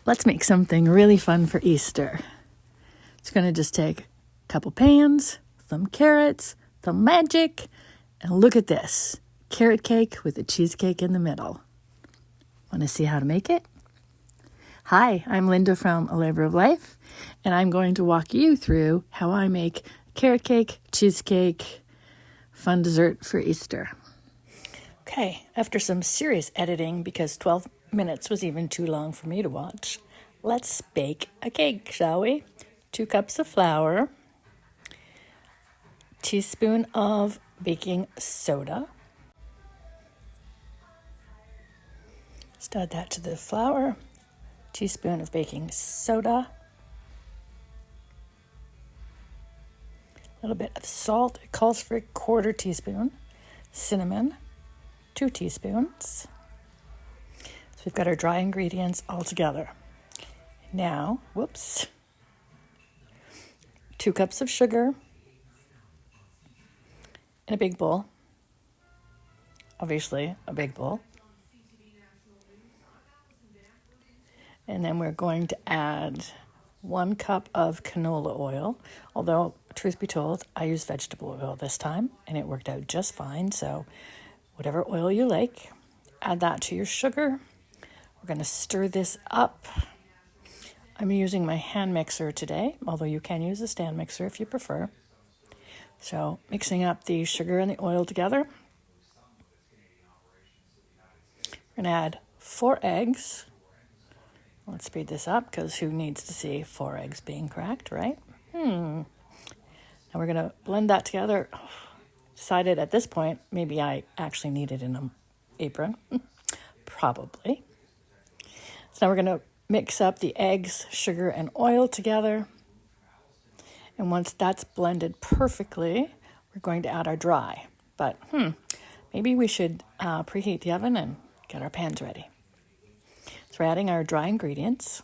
Let's make something really fun for Easter. It's going to just take a couple pans, some carrots, some magic, and look at this. Carrot cake with a cheesecake in the middle. Want to see how to make it? Hi, I'm Linda from A Labor of Life, and I'm going to walk you through how I make carrot cake, cheesecake, fun dessert for Easter. Okay, after some serious editing, because 12 minutes was even too long for me to watch, let's bake a cake, shall we? 2 cups of flour, teaspoon of baking soda. Just add that to the flour, teaspoon of baking soda, a little bit of salt. It calls for a 1/4 teaspoon, cinnamon, 2 teaspoons. So we've got our dry ingredients all together. Now, 2 cups of sugar in a big bowl. Obviously, a big bowl. And then we're going to add 1 cup of canola oil. Although, truth be told, I used vegetable oil this time, and it worked out just fine. So, whatever oil you like, add that to your sugar. We're going to stir this up. I'm using my hand mixer today, although you can use a stand mixer if you prefer. So, mixing up the sugar and the oil together. We're going to add 4 eggs. Let's speed this up, because who needs to see 4 eggs being cracked, right? Now we're going to blend that together. Decided at this point, maybe I actually need it in an apron. Probably. So now we're going to mix up the eggs, sugar, and oil together. And once that's blended perfectly, we're going to add our dry. But maybe we should preheat the oven and get our pans ready. So we're adding our dry ingredients.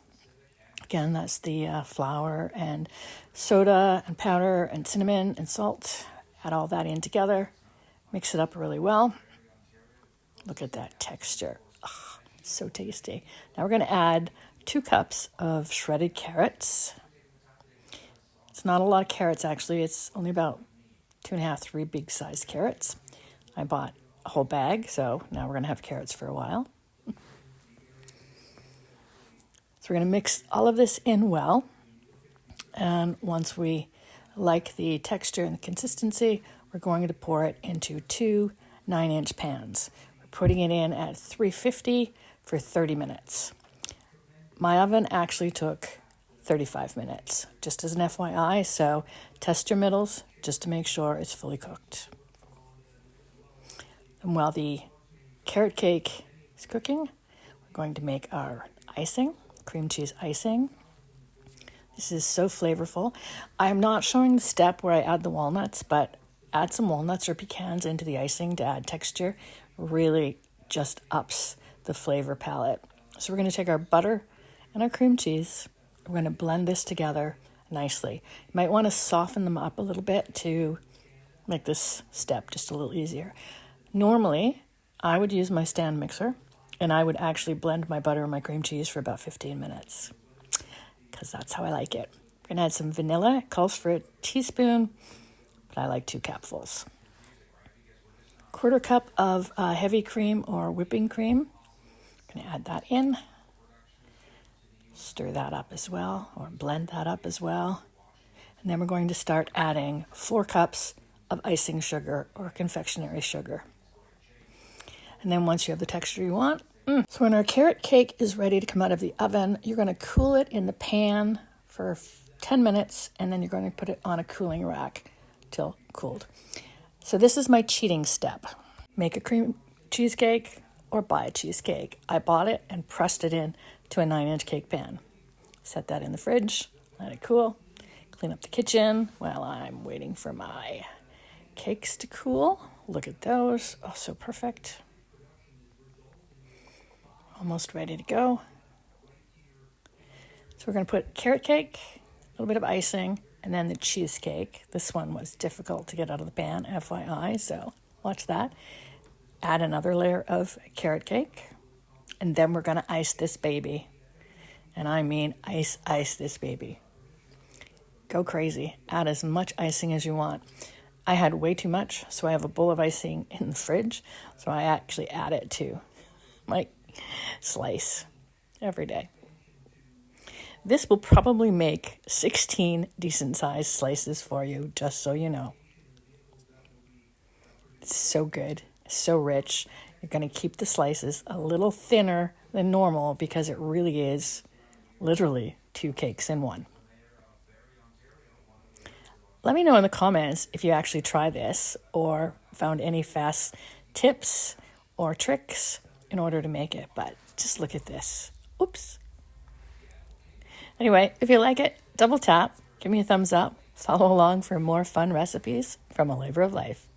Again, that's the flour and soda and powder and cinnamon and salt. Add all that in together. Mix it up really well. Look at that texture. Oh, so tasty. Now we're going to add 2 cups of shredded carrots. It's not a lot of carrots, actually. It's only about 2.5, 3 big-sized carrots. I bought a whole bag, so now we're going to have carrots for a while. So we're going to mix all of this in well. And once we like the texture and the consistency, we're going to pour it into 2 9-inch pans. We're putting it in at 350 for 30 minutes. My oven actually took 35 minutes, just as an FYI, so test your middles just to make sure it's fully cooked. And while the carrot cake is cooking, we're going to make our icing, cream cheese icing. This is so flavorful. I'm not showing the step where I add the walnuts, but add some walnuts or pecans into the icing to add texture. Really just ups the flavor palette. So we're going to take our butter and our cream cheese. We're going to blend this together nicely. You might want to soften them up a little bit to make this step just a little easier. Normally, I would use my stand mixer, and I would actually blend my butter and my cream cheese for about 15 minutes. Because that's how I like it. We're going to add some vanilla. It calls for a teaspoon, but I like 2 capfuls. 1/4 cup of heavy cream or whipping cream. I'm going to add that in. Stir that up as well, or blend that up as well. And then we're going to start adding 4 cups of icing sugar or confectionery sugar. And then once you have the texture you want, so when our carrot cake is ready to come out of the oven, you're going to cool it in the pan for 10 minutes, and then you're going to put it on a cooling rack till cooled. So this is my cheating step. Make a cream cheesecake or buy a cheesecake. I bought it and pressed it in to a 9-inch cake pan. Set that in the fridge, let it cool, clean up the kitchen while I'm waiting for my cakes to cool. Look at those. Oh, so perfect. Almost ready to go. So we're going to put carrot cake, a little bit of icing, and then the cheesecake. This one was difficult to get out of the pan, FYI, so watch that. Add another layer of carrot cake, and then we're going to ice this baby. And I mean ice this baby. Go crazy. Add as much icing as you want. I had way too much, so I have a bowl of icing in the fridge. So I actually add it to my slice every day. This will probably make 16 decent-sized slices for you, just so you know. It's so good, so rich. You're going to keep the slices a little thinner than normal because it really is literally 2 cakes in one. Let me know in the comments if you actually try this or found any fast tips or tricks in order to make it. But just look at this. Oops. Anyway, if you like it, double tap, give me a thumbs up, follow along for more fun recipes from A Labor of Life.